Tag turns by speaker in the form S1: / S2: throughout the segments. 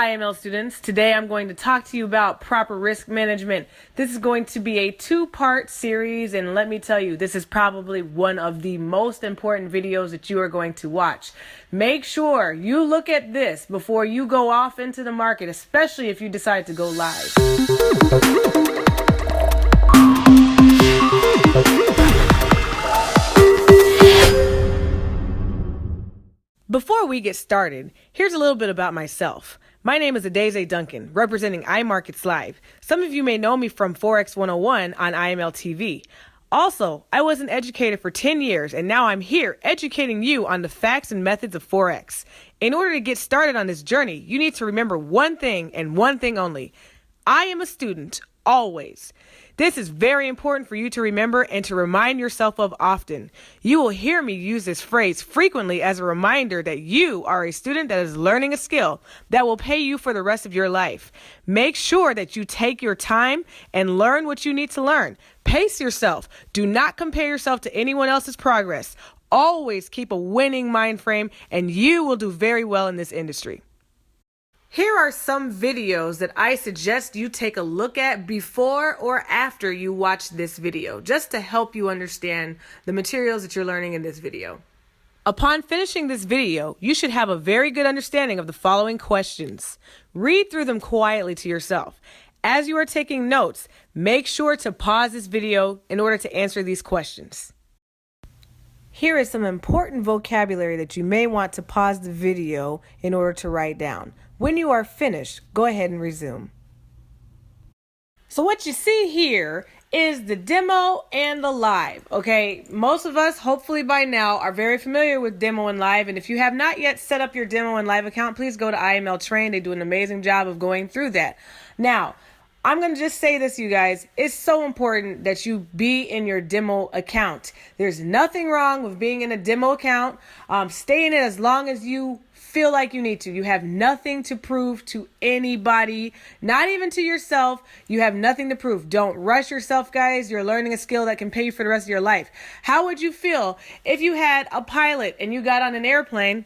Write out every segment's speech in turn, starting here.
S1: IML students. Today I'm going to talk to you about proper risk management. This is going to be a two-part series, and let me tell you, this is probably one of the most important videos that you are going to watch. Make sure you look at this before you go off into the market, especially if you decide to go live. Before we get started, here's a little bit about myself. My name is Adeze Duncan, representing iMarkets Live. Some of you may know me from Forex 101 on IML TV. Also, I was an educator for 10 years, and now I'm here educating you on the facts and methods of Forex. In order to get started on this journey, you need to remember one thing and one thing only. I am a student, always. This is very important for you to remember and to remind yourself of often. You will hear me use this phrase frequently as a reminder that you are a student that is learning a skill that will pay you for the rest of your life. Make sure that you take your time and learn what you need to learn. Pace yourself. Do not compare yourself to anyone else's progress. Always keep a winning mind frame, and you will do very well in this industry. Here are some videos that I suggest you take a look at before or after you watch this video, just to help you understand the materials that you're learning in this video. Upon finishing this video, you should have a very good understanding of the following questions. Read through them quietly to yourself. As you are taking notes, make sure to pause this video in order to answer these questions. Here is some important vocabulary that you may want to pause the video in order to write down. When you are finished, go ahead and resume. So what you see here is the demo and the live, okay? Most of us, hopefully by now, are very familiar with demo and live. And if you have not yet set up your demo and live account, please go to IML Train. They do an amazing job of going through that. Now, I'm going to just say this, you guys. It's so important that you be in your demo account. There's nothing wrong with being in a demo account. Stay in it as long as you feel like you need to. You have nothing to prove to anybody, not even to yourself. You have nothing to prove. Don't rush yourself, guys. You're learning a skill that can pay you for the rest of your life. How would you feel if you had a pilot and you got on an airplane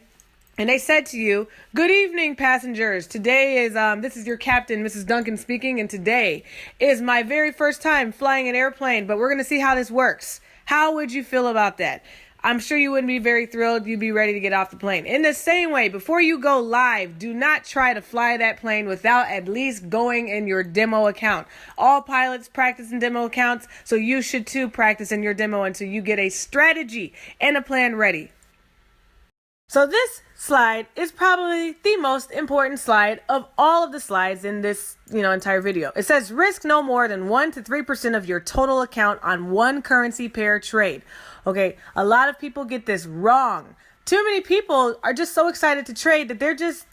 S1: and they said to you, "Good evening, passengers. Today is, this is your captain, Mrs. Duncan speaking, and today is my very first time flying an airplane, but we're going to see how this works." How would you feel about that? I'm sure you wouldn't be very thrilled. You'd be ready to get off the plane. In the same way, before you go live, do not try to fly that plane without at least going in your demo account. All pilots practice in demo accounts, so you should too practice in your demo until you get a strategy and a plan ready. So this slide is probably the most important slide of all of the slides in this, entire video. It says risk no more than 1 to 3% of your total account on one currency pair trade. Okay, a lot of people get this wrong. Too many people are just so excited to trade that they're just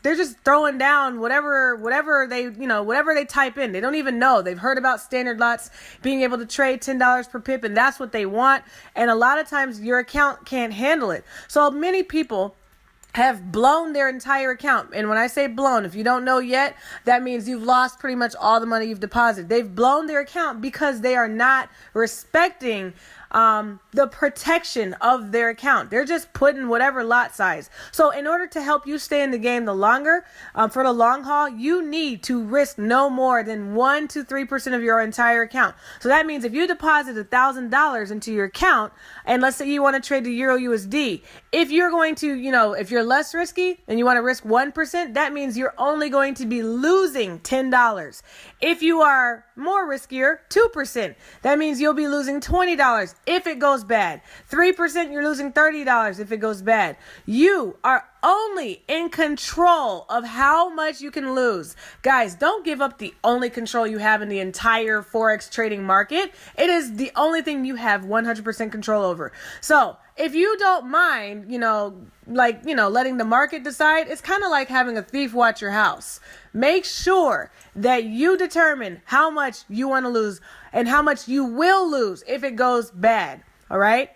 S1: throwing down whatever they type in. They don't even know. They've heard about standard lots being able to trade $10 per pip, and that's what they want. And a lot of times your account can't handle it. So many people have blown their entire account. And when I say blown, if you don't know yet, that means you've lost pretty much all the money you've deposited. They've blown their account because they are not respecting the protection of their account. They're just putting whatever lot size. So in order to help you stay in the game the longer, for the long haul, you need to risk no more than 1 to 3% of your entire account. So that means if you deposit $1,000 into your account, and let's say you want to trade the Euro USD, if you're going to, if you're less risky and you want to risk 1%, that means you're only going to be losing $10. If you are more riskier, 2%, that means you'll be losing $20 if it goes bad. 3%, you're losing $30 if it goes bad. You are only in control of how much you can lose. Guys, don't give up the only control you have in the entire Forex trading market. It is the only thing you have 100% control over. So if you don't mind, letting the market decide, it's kind of like having a thief watch your house. Make sure that you determine how much you want to lose and how much you will lose if it goes bad. All right?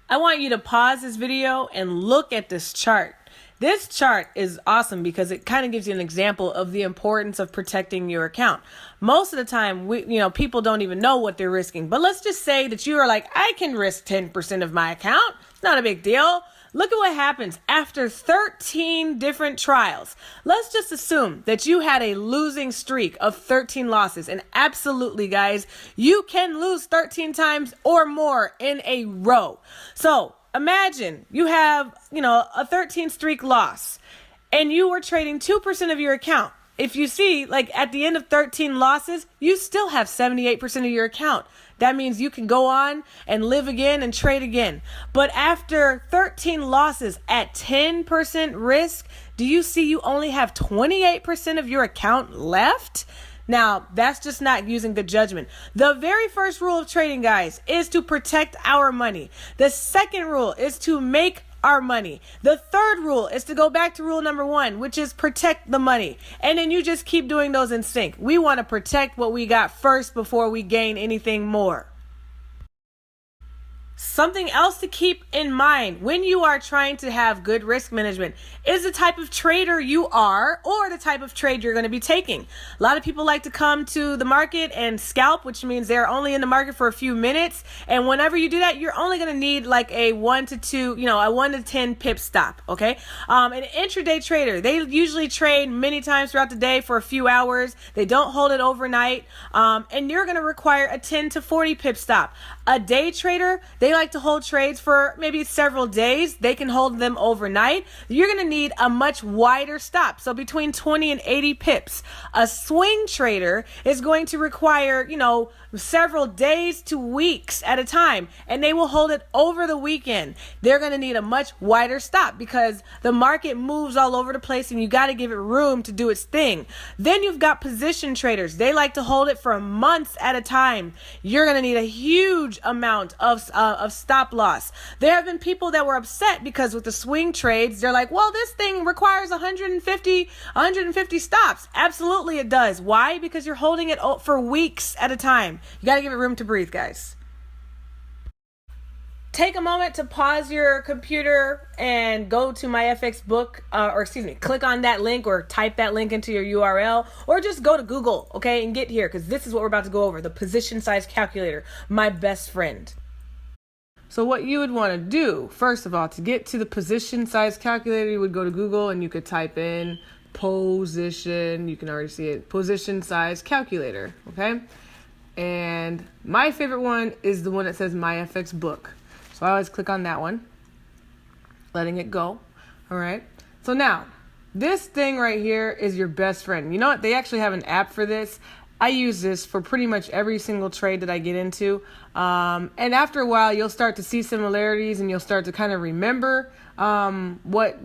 S1: I want you to pause this video and look at this chart. This chart is awesome because it kind of gives you an example of the importance of protecting your account. Most of the time, people don't even know what they're risking. But let's just say that you are like, I can risk 10% of my account. It's not a big deal. Look at what happens after 13 different trials. Let's just assume that you had a losing streak of 13 losses. And absolutely, guys, you can lose 13 times or more in a row. So imagine you have, a 13 streak loss and you were trading 2% of your account. If you see, like at the end of 13 losses, you still have 78% of your account. That means you can go on and live again and trade again. But after 13 losses at 10% risk, do you see you only have 28% of your account left? Now, that's just not using good judgment. The very first rule of trading, guys, is to protect our money. The second rule is to make our money. The third rule is to go back to rule number 1, which is protect the money. And then you just keep doing those in sync. We want to protect what we got first before we gain anything more. Something else to keep in mind when you are trying to have good risk management is the type of trader you are or the type of trade you're going to be taking. A lot of people like to come to the market and scalp, which means they're only in the market for a few minutes. And whenever you do that, you're only going to need like a 1 to 10 pip stop. Okay. An intraday trader, they usually trade many times throughout the day for a few hours. They don't hold it overnight. And you're going to require a 10 to 40 pip stop. A day trader, they like to hold trades for maybe several days. They can hold them overnight. You're going to need a much wider stop. So between 20 and 80 pips. A swing trader is going to require, several days to weeks at a time, and they will hold it over the weekend. They're going to need a much wider stop because the market moves all over the place and you got to give it room to do its thing. Then you've got position traders. They like to hold it for months at a time. You're going to need a huge amount of stop loss. There have been people that were upset because with the swing trades, they're like, well, this thing requires 150 stops. Absolutely it does. Why? Because you're holding it for weeks at a time. You got to give it room to breathe, guys. Take a moment to pause your computer and go to MyFX book, click on that link or type that link into your URL, or just go to Google, okay, and get here because this is what we're about to go over, the position size calculator, my best friend. So what you would want to do, first of all, to get to the position size calculator, you would go to Google and you could type in position, you can already see it, position size calculator, okay? And my favorite one is the one that says MyFX book. So I always click on that one, letting it go. All right. So now this thing right here is your best friend. You know what? They actually have an app for this. I use this for pretty much every single trade that I get into. And after a while, you'll start to see similarities and you'll start to kind of remember what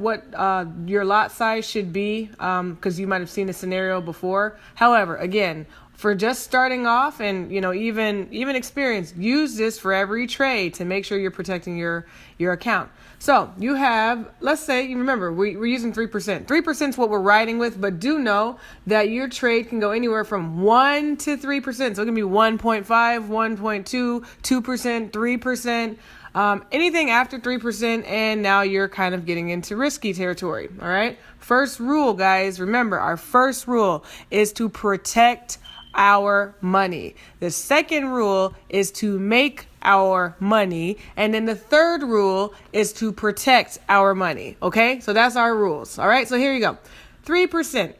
S1: your lot size should be because you might have seen a scenario before. However, again, for just starting off and, even experience, use this for every trade to make sure you're protecting your account. So you have, let's say, remember, we're using 3%. 3% is what we're riding with, but do know that your trade can go anywhere from 1 to 3%. So it can be 1.5, 1.2, 2%, 3%, anything after 3%, and now you're kind of getting into risky territory, all right? First rule, guys, remember, our first rule is to protect our money. The second rule is to make our money. And then the third rule is to protect our money. Okay, so that's our rules. All right, so here you go. 3%.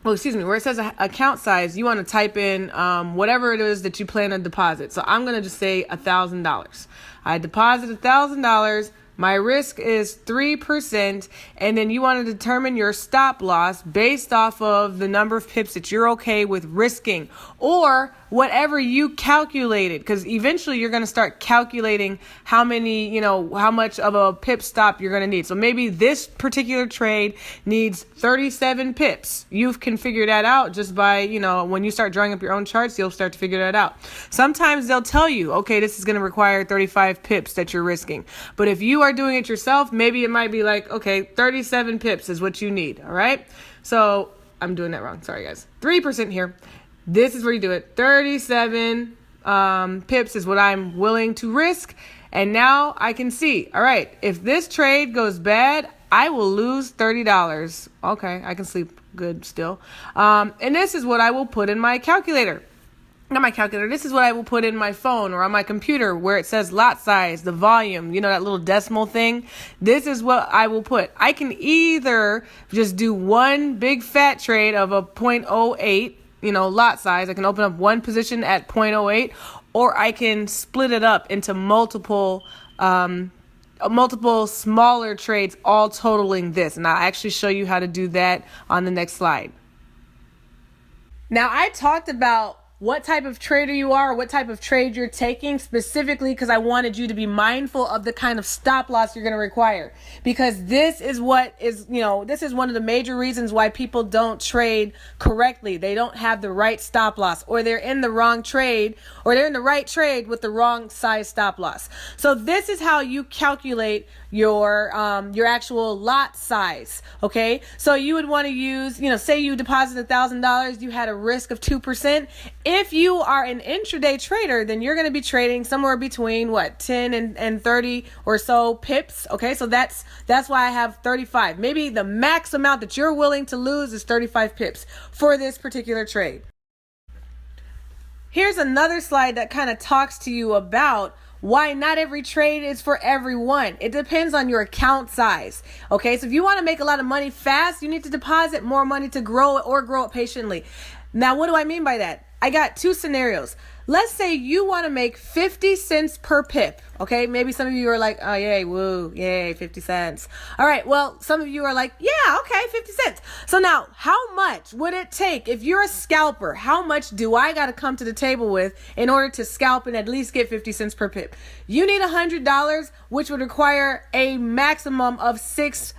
S1: Where it says account size, you want to type in whatever it is that you plan to deposit. So I'm going to just say $1,000. I deposit $1,000. My risk is 3%, and then you want to determine your stop loss based off of the number of pips that you're okay with risking, or whatever you calculated, because eventually you're going to start calculating how much of a pip stop you're going to need. So maybe this particular trade needs 37 pips. You can figure that out just by, when you start drawing up your own charts, you'll start to figure that out. Sometimes they'll tell you, okay, this is going to require 35 pips that you're risking. But if you are doing it yourself, maybe it might be like, okay, 37 pips is what you need. All right. So I'm doing that wrong. Sorry, guys. 3% here. This is where you do it. 37 pips is what I'm willing to risk. And now I can see, all right, if this trade goes bad, I will lose $30. Okay, I can sleep good still. And this is what I will put in my calculator. not my calculator, this is what I will put in my phone or on my computer where it says lot size, the volume, that little decimal thing. This is what I will put. I can either just do one big fat trade of a 0.08, lot size. I can open up one position at 0.08, or I can split it up into multiple smaller trades, all totaling this. And I'll actually show you how to do that on the next slide. Now, I talked about what type of trader you are, what type of trade you're taking, specifically because I wanted you to be mindful of the kind of stop loss you're going to require. Because this is what is, this is one of the major reasons why people don't trade correctly. They don't have the right stop loss, or they're in the wrong trade, or they're in the right trade with the wrong size stop loss. So this is how you calculate your actual lot size. Okay. So you would want to use, say you deposit $1,000, you had a risk of 2%. If you are an intraday trader, then you're going to be trading somewhere between 10 and 30 or so pips. Okay. So that's why I have 35. Maybe the max amount that you're willing to lose is 35 pips for this particular trade. Here's another slide that kind of talks to you about why not every trade is for everyone. It depends on your account size. Okay, so if you want to make a lot of money fast, you need to deposit more money to grow it, or grow it patiently. Now, what do I mean by that? I got two scenarios. Let's say you want to make 50 cents per pip. Okay, maybe some of you are like, oh, yay, woo, yay, 50 cents. All right, well, some of you are like, yeah, okay, 50 cents. So now, how much would it take if you're a scalper? How much do I got to come to the table with in order to scalp and at least get 50 cents per pip? You need $100, which would require a maximum of 6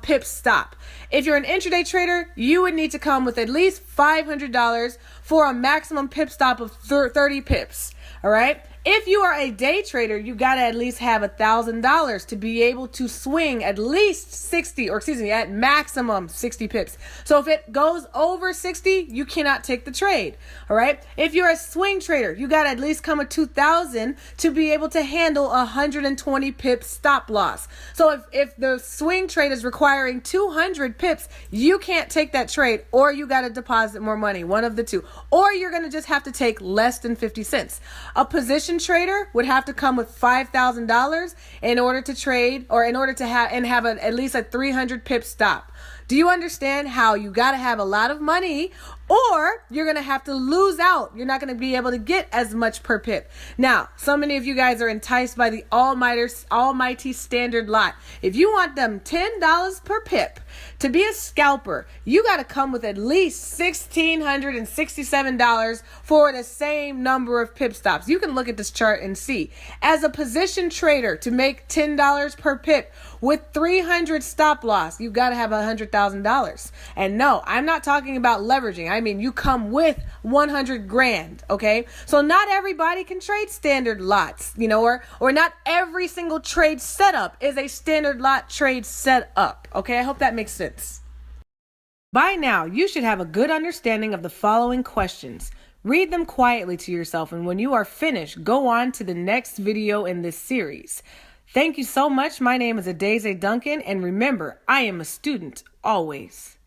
S1: pip stop. If you're an intraday trader, you would need to come with at least $500 for a maximum pip stop of 30 pips. All right. If you are a day trader, you got to at least have $1,000 to be able to swing at least at maximum 60 pips. So if it goes over 60, you cannot take the trade. All right. If you're a swing trader, you got to at least come with $2,000 to be able to handle 120 pips stop loss. So if the swing trade is requiring 200 pips, you can't take that trade, or you got to deposit more money, one of the two, or you're going to just have to take less than 50 cents. A position trader would have to come with $5,000 in order to trade, or in order to have at least a 300 pip stop. Do you understand how you got to have a lot of money, or you're going to have to lose out? You're not going to be able to get as much per pip. Now, so many of you guys are enticed by the almighty standard lot. If you want them $10 per pip to be a scalper, you got to come with at least $1,667 for the same number of pip stops. You can look at this chart and see. As a position trader, to make $10 per pip with 300 stop loss, you got to have $100,000. And no, I'm not talking about leveraging. I mean, you come with 100 grand. Okay. So not everybody can trade standard lots, or not every single trade setup is a standard lot trade setup. Okay. I hope that makes sense. By now, you should have a good understanding of the following questions. Read them quietly to yourself, and when you are finished, go on to the next video in this series. Thank you so much. My name is Adeze Duncan, and remember, I am a student always.